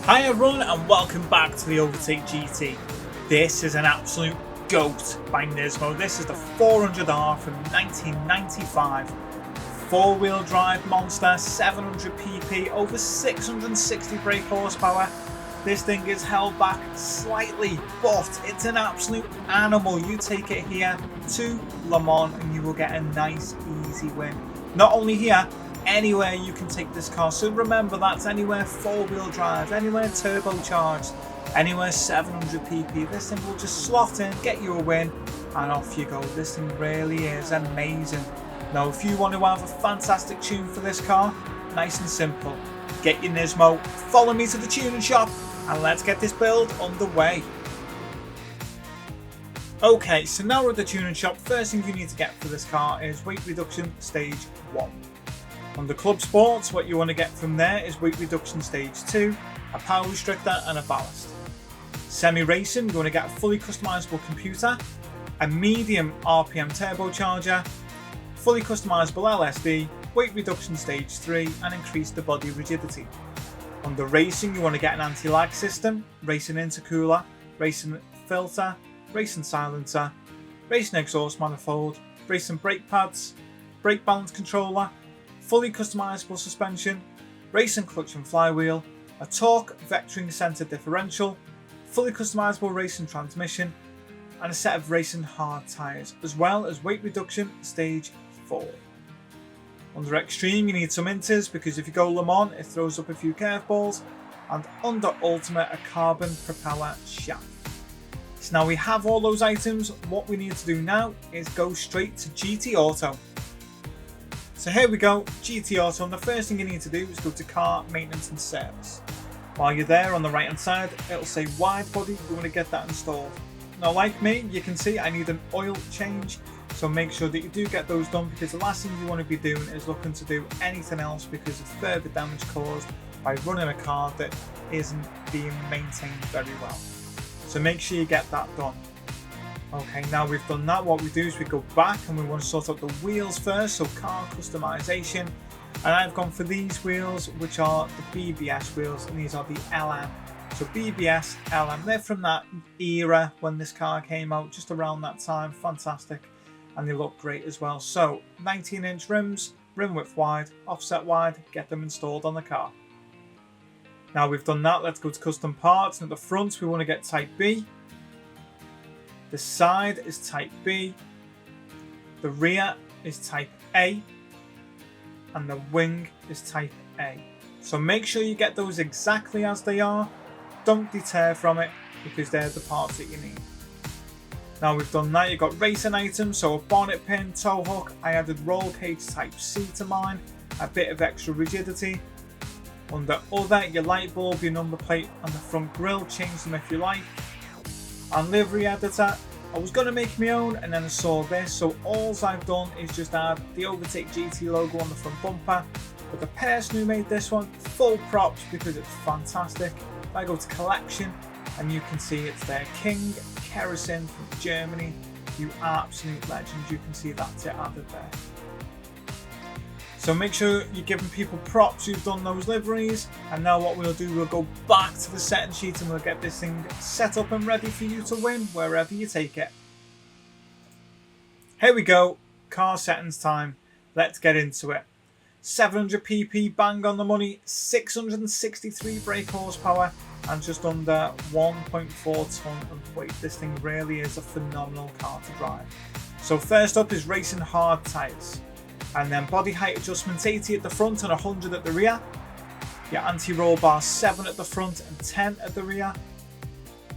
Hi everyone and welcome back to the Overtake GT. This is an absolute GOAT by Nismo. This is the 400R from 1995. Four-wheel drive monster, 700 pp, over 660 brake horsepower. This thing is held back slightly, but it's an absolute animal. You take it here to Le Mans and you will get a nice easy win. Not only here, anywhere you can take this car. So remember, that's anywhere four-wheel drive, anywhere turbocharged, anywhere 700 pp. This thing will just slot in, get you a win, and off you go. This thing really is amazing. Now, if you want to have a fantastic tune for this car, nice and simple. Get your Nismo, follow me to the tuning shop, and let's get this build underway. Okay, so now we're at the tuning shop. First thing you need to get for this car is weight reduction stage 1. On the Club Sports, what you want to get from there is weight reduction stage 2, a power restrictor and a ballast. Semi-racing, you want to get a fully customizable computer, a medium RPM turbocharger, fully customizable LSD, weight reduction stage 3 and increase the body rigidity. On the racing, you want to get an anti-lag system, racing intercooler, racing filter, racing silencer, racing exhaust manifold, racing brake pads, brake balance controller, fully customizable suspension, racing clutch and flywheel, a torque vectoring center differential, fully customizable racing transmission, and a set of racing hard tyres, as well as weight reduction stage 4. Under extreme, you need some inters because if you go Le Mans, it throws up a few curveballs, and under ultimate, a carbon propeller shaft. So now we have all those items. What we need to do now is go straight to GT Auto. So here we go, GT Auto, and the first thing you need to do is go to car maintenance and service. While you're there on the right hand side, it'll say wide body, you want to get that installed. Now like me, you can see I need an oil change, so make sure that you do get those done because the last thing you want to be doing is looking to do anything else because of further damage caused by running a car that isn't being maintained very well. So make sure you get that done. Okay, now we've done that, what we do is we go back and we want to sort out the wheels first, so car customization. And I've gone for these wheels, which are the BBS wheels, and these are the LM. So BBS, LM, they're from that era when this car came out, just around that time, fantastic. And they look great as well. So 19-inch rims, rim width wide, offset wide, get them installed on the car. Now we've done that, let's go to custom parts. And at the front, we want to get type B. The side is type B, the rear is type A, and the wing is type A. So make sure you get those exactly as they are. Don't deter from it because they're the parts that you need. Now we've done that, you've got racing items, so a bonnet pin, tow hook. I added roll cage type C to mine, a bit of extra rigidity. Under other, your light bulb, your number plate, and the front grille, change them if you like. And livery editor, I was going to make my own and then I saw this, so all I've done is just add the Overtake GT logo on the front bumper. But the person who made this one, full props because it's fantastic. I go to collection and you can see it's there, King Kerosene from Germany. You absolute legend, you can see that's it added there. So make sure you're giving people props who've done those liveries. And now what we'll do, we'll go back to the setting sheet and we'll get this thing set up and ready for you to win wherever you take it. Here we go, car settings time. Let's get into it. 700 pp, bang on the money, 663 brake horsepower and just under 1.4 ton of weight. This thing really is a phenomenal car to drive. So first up is racing hard tyres. And then body height adjustments, 80 at the front and 100 at the rear. Your anti-roll bar 7 at the front and 10 at the rear.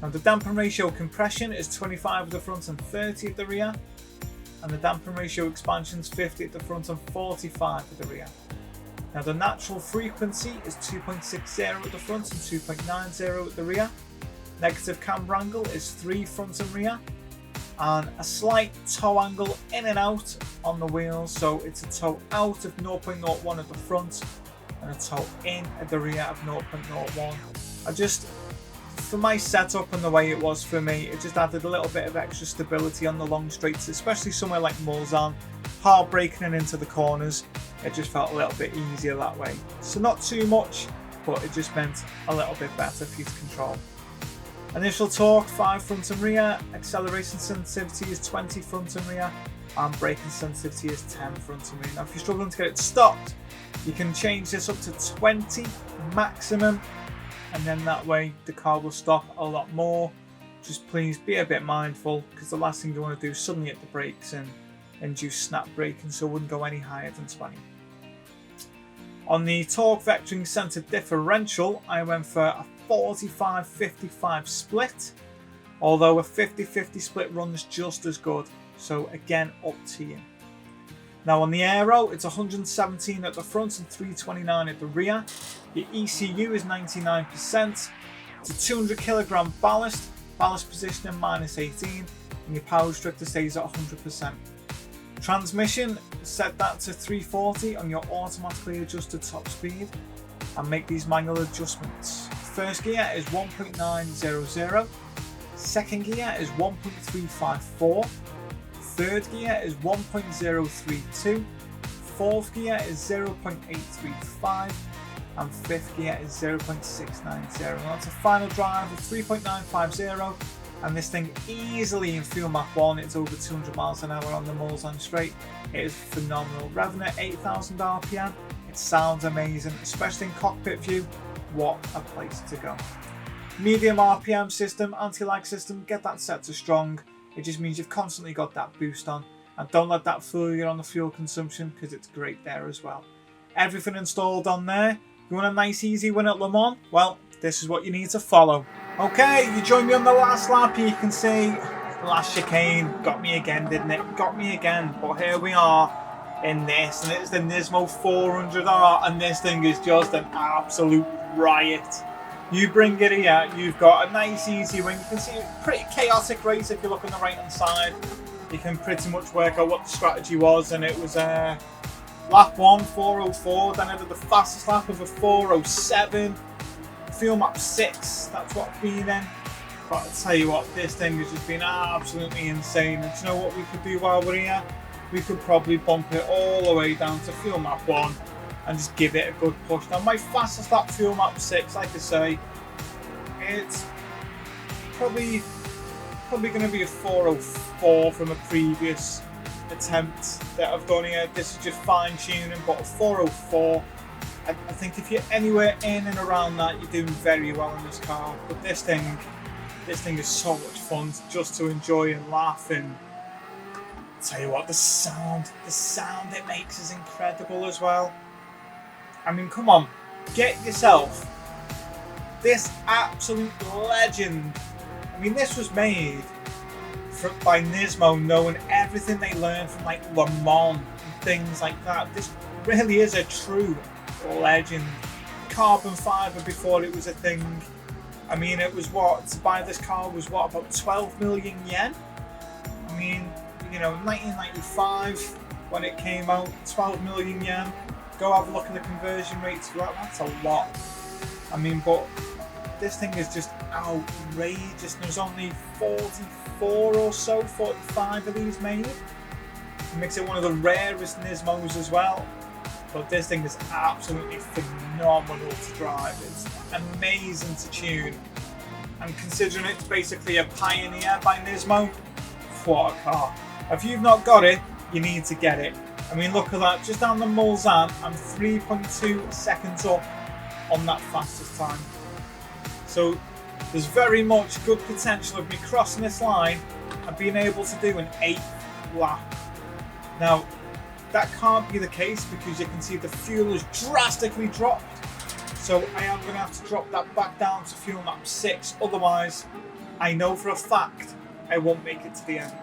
Now the dampen ratio compression is 25 at the front and 30 at the rear. And the dampen ratio expansion is 50 at the front and 45 at the rear. Now the natural frequency is 2.60 at the front and 2.90 at the rear. Negative camber angle is 3 front and rear. And a slight toe angle in and out on the wheels, so it's a toe out of 0.01 at the front and a toe in at the rear of 0.01. I just, for my setup and the way it was for me, it just added a little bit of extra stability on the long straights, especially somewhere like Mulsanne, hard braking and into the corners. It just felt a little bit easier that way. So not too much but it just meant a little bit better for you to control. Initial torque 5 front and rear, acceleration sensitivity is 20 front and rear, and braking sensitivity is 10 front and rear. Now if you're struggling to get it stopped, you can change this up to 20 maximum, and then that way the car will stop a lot more. Just please be a bit mindful, because the last thing you want to do is suddenly hit the brakes and induce snap braking, so it wouldn't go any higher than 20. On the torque vectoring center differential, I went for a 45-55 split, although a 50-50 split runs just as good, so again, up to you. Now on the aero, it's 117 at the front and 329 at the rear. Your ECU is 99%. It's a 200 kilogram ballast position in -18, and your power restrictor stays at 100%. Transmission, set that to 340 on your automatically adjusted top speed, and make these manual adjustments. First gear is 1.900, second gear is 1.354, third gear is 1.032, fourth gear is 0.835, and fifth gear is 0.690. Now that's a final drive of 3.950, and this thing easily in fuel map 1, it's over 200 miles an hour on the Mulsanne straight. It is phenomenal. Revving at 8,000 RPM, it sounds amazing, especially in cockpit view. What a place to go. Medium RPM system, anti-lag system, get that set to strong. It just means you've constantly got that boost on, and don't let that fool you on the fuel consumption, because it's great there as well. Everything installed on there. You want a nice easy win at Le Mans? Well, this is what you need to follow. Okay, you joined me on the last lap. You can see the last chicane got me again, didn't it? Got me again, but here we are in this, and it's the Nismo 400R, and this thing is just an absolute riot. You bring it here, you've got a nice easy win. You can see a pretty chaotic race if you look on the right hand side. You can pretty much work out what the strategy was, and it was lap 1 404, then I did the fastest lap of a 407, fuel map 6, that's what I've been in. But I tell you what, this thing has just been absolutely insane, and do you know what we could do while we're here? We could probably bump it all the way down to fuel map 1 and just give it a good push. Now my fastest lap fuel map 6, like I say, it's probably going to be a 404 from a previous attempt that I've done here. This is just fine tuning, but a 404, I think if you're anywhere in and around that, you're doing very well in this car. But this thing is so much fun just to enjoy and laugh. And tell you what, the sound it makes is incredible as well. I mean, come on, get yourself this absolute legend. I mean, this was made by Nismo, knowing everything they learned from like Le Mans and things like that. This really is a true legend. Carbon fibre before it was a thing. I mean, it was what, to buy this car was what, about 12 million yen? I mean, you know, 1995 when it came out, 12 million yen. Go have a look at the conversion rates for that, that's a lot. I mean, but this thing is just outrageous. There's only 44 or so, 45 of these made. It makes it one of the rarest Nismos as well. But this thing is absolutely phenomenal to drive. It's amazing to tune. And considering it's basically a Pioneer by Nismo, what a car. If you've not got it, you need to get it. I mean, look at that. Just down the Mulsanne, I'm 3.2 seconds up on that fastest time. So there's very much good potential of me crossing this line and being able to do an 8th lap. Now, that can't be the case because you can see the fuel has drastically dropped. So I am going to have to drop that back down to fuel map 6. Otherwise, I know for a fact I won't make it to the end.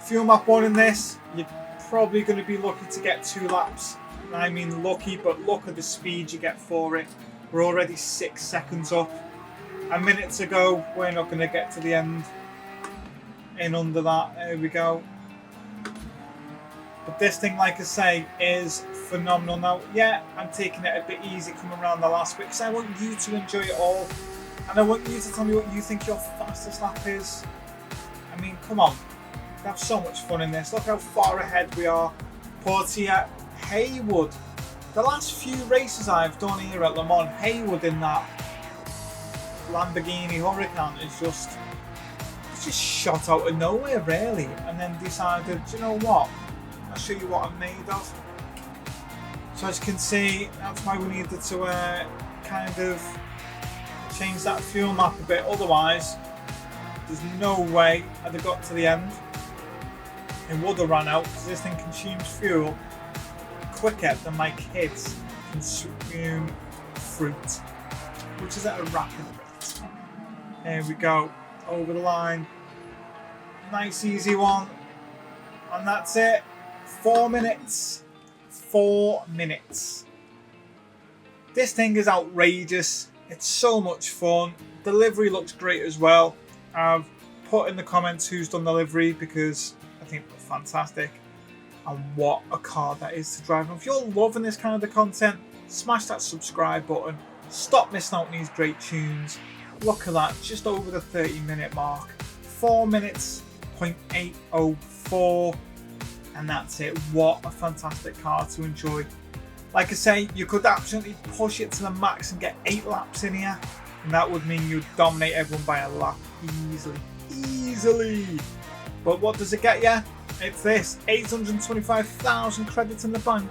Fuel map 1 in this, you're probably going to be lucky to get 2 laps. And I mean lucky, but look at the speed you get for it. We're already 6 seconds up. A minute to go, we're not going to get to the end in under that. There we go. But this thing, like I say, is phenomenal. Now, yeah, I'm taking it a bit easy coming around the last bit because I want you to enjoy it all. And I want you to tell me what you think your fastest lap is. I mean, come on. We have so much fun in this. Look how far ahead we are. Portia Haywood The last few races I've done here at Le Mans, Haywood in that Lamborghini Huracan is just shot out of nowhere really, and then decided, you know what, I'll show you what I'm made of. So as you can see, that's why we needed to kind of change that fuel map a bit, otherwise there's no way I'd have got to the end. It would have run out because this thing consumes fuel quicker than my kids consume fruit, which is at a rapid rate. There we go, over the line. Nice easy one. And that's it. 4 minutes. 4 minutes. This thing is outrageous. It's so much fun. Delivery looks great as well. I've put in the comments who's done the livery because I think it's fantastic. And what a car that is to drive. And if you're loving this kind of content, smash that subscribe button. Stop missing out on these great tunes. Look at that, just over the 30-minute mark. 4 minutes, 0.804. And that's it. What a fantastic car to enjoy. Like I say, you could absolutely push it to the max and get 8 laps in here. And that would mean you'd dominate everyone by a lap easily. Easily. But what does it get you? It's this. 825,000 credits in the bank.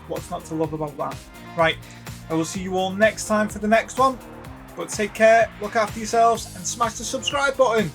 What's not to love about that? Right. I will see you all next time for the next one. But take care, look after yourselves, and smash the subscribe button.